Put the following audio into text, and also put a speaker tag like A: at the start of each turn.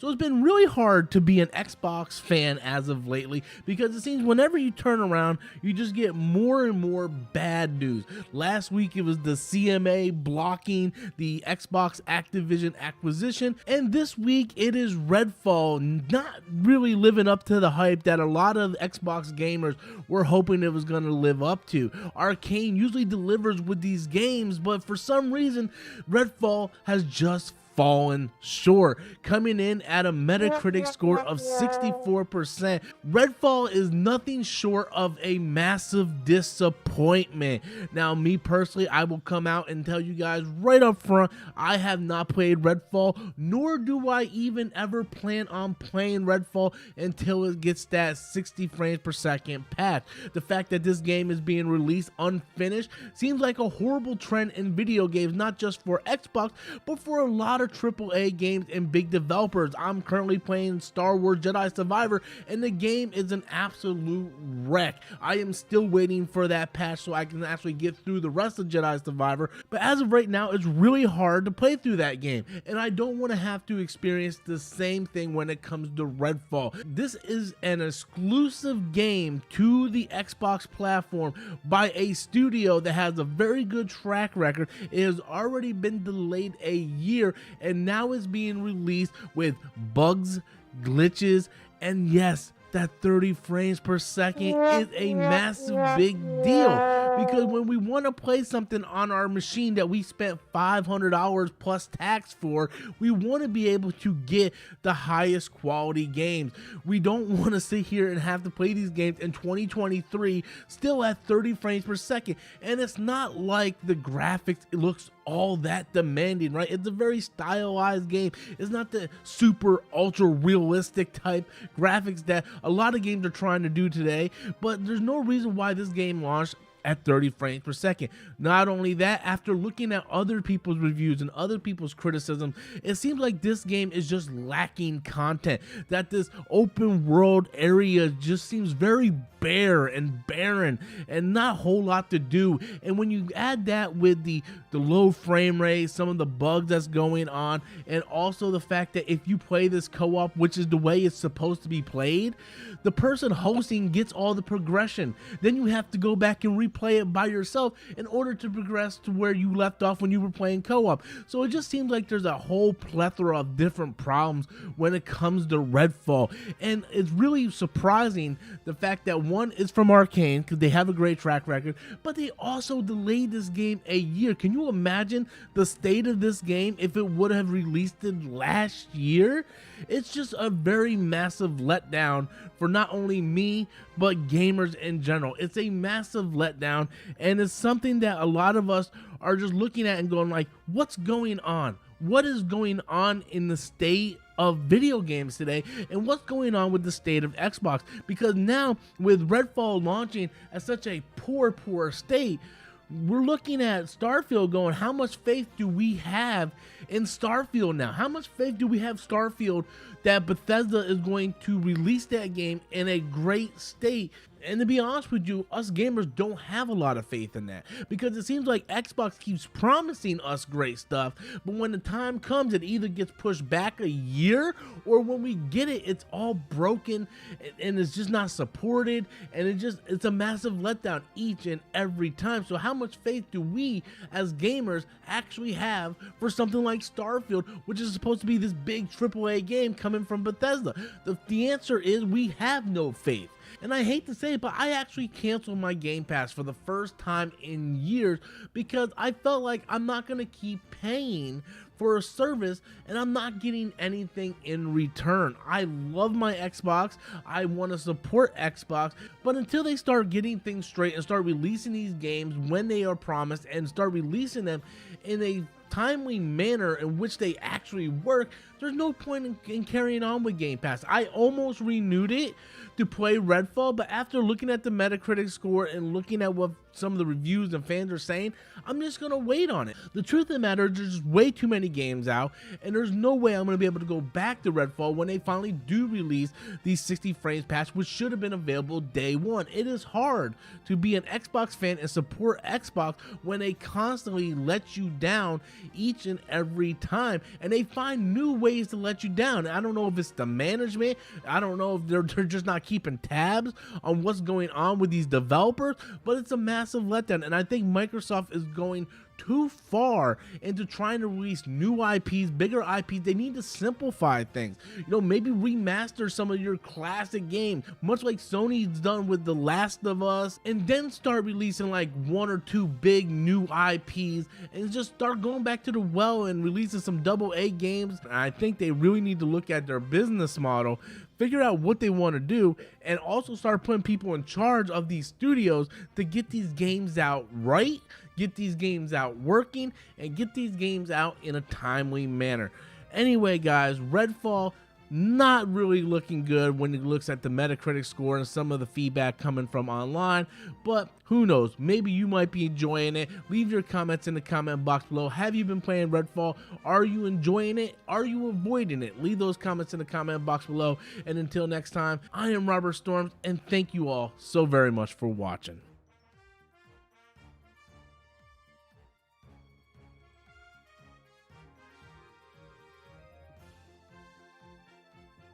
A: So it's been really hard to be an Xbox fan as of lately because it seems whenever you turn around, you just get more and more bad news. Last week it was the CMA blocking the Xbox Activision acquisition, and this week it is Redfall not really living up to the hype that a lot of Xbox gamers were hoping it was going to live up to. Arcane usually delivers with these games, but for some reason Redfall has just fallen short, coming in at a Metacritic score of 64%. Redfall is nothing short of a massive disappointment. Now, me personally, I will come out and tell you guys right up front, I have not played Redfall, nor do I even ever plan on playing Redfall until it gets that 60 frames per second patch. The fact that this game is being released unfinished seems like a horrible trend in video games, not just for Xbox, but for a lot of AAA games and big developers. I'm currently playing Star Wars Jedi Survivor, and the game is an absolute wreck. I am still waiting for that patch so I can actually get through the rest of Jedi Survivor, but as of right now, it's really hard to play through that game, and I don't want to have to experience the same thing when it comes to Redfall. This is an exclusive game to the Xbox platform by a studio that has a very good track record. It has already been delayed a year, and now it's being released with bugs, glitches, and yes, that 30 frames per second is a massive big deal, because when we want to play something on our machine that we spent $500 plus tax for, we want to be able to get the highest quality games. We don't want to sit here and have to play these games in 2023 still at 30 frames per second, and it's not like the graphics looks all that demanding, right? It's a very stylized game. It's not the super ultra realistic type graphics that a lot of games are trying to do today, but there's no reason why this game launched at 30 frames per second. Not only that, after looking at other people's reviews and other people's criticism, it seems like this game is just lacking content, that this open world area just seems very bare and barren and not a whole lot to do. And when you add that with the low frame rate, some of the bugs that's going on, and also the fact that if you play this co-op, which is the way it's supposed to be played, the person hosting gets all the progression. Then you have to go back and replay it by yourself in order to progress to where you left off when you were playing co-op. So it just seems like there's a whole plethora of different problems when it comes to Redfall. And it's really surprising the fact that one is from Arcane, because they have a great track record, but they also delayed this game a year. Can you imagine the state of this game if it would have released it last year? It's just a very massive letdown for not only me, but gamers in general. It's a massive letdown, and it's something that a lot of us are just looking at and going like, what's going on? What is going on in the state of video games today, and what's going on with the state of Xbox? Because now with Redfall launching at such a poor state, we're looking at Starfield going, how much faith do we have in Starfield now? How much faith do we have Starfield that Bethesda is going to release that game in a great state? And to be honest with you, us gamers don't have a lot of faith in that, because it seems like Xbox keeps promising us great stuff, but when the time comes, it either gets pushed back a year, or when we get it, it's all broken and it's just not supported, and it's a massive letdown each and every time. So how much faith do we as gamers actually have for something like Starfield, which is supposed to be this big AAA game coming from Bethesda? The answer is we have no faith. And I hate to say it, but I actually canceled my Game Pass for the first time in years, because I felt like I'm not going to keep paying for a service and I'm not getting anything in return. I love my Xbox. I want to support Xbox, but until they start getting things straight and start releasing these games when they are promised and start releasing them in a timely manner in which they actually work, there's no point in carrying on with Game Pass. I almost renewed it to play Redfall, but after looking at the Metacritic score and looking at what some of the reviews and fans are saying, I'm just gonna wait on it. The truth of the matter is, there's just way too many many games out, and there's no way I'm going to be able to go back to Redfall when they finally do release the 60 frames patch, which should have been available day one. It is hard to be an Xbox fan and support Xbox when they constantly let you down each and every time, and they find new ways to let you down. I don't know if it's the management, I don't know if they're just not keeping tabs on what's going on with these developers, but it's a massive letdown. And I think Microsoft is going too far into trying to release new IPs, bigger IPs. They need to simplify things. You know, maybe remaster some of your classic games, much like Sony's done with The Last of Us, and then start releasing like 1 or 2 big new IPs and just start going back to the well and releasing some AA games. I think they really need to look at their business model, figure out what they want to do, and also start putting people in charge of these studios to get these games out right, get these games out working, and get these games out in a timely manner. Anyway, guys, Redfall not really looking good when it looks at the Metacritic score and some of the feedback coming from online, but who knows, maybe you might be enjoying it. Leave your comments in the comment box below. Have you been playing Redfall? Are you enjoying it? Are you avoiding it? Leave those comments in the comment box below, and until next time, I am Robert Storms, and thank you all so very much for watching.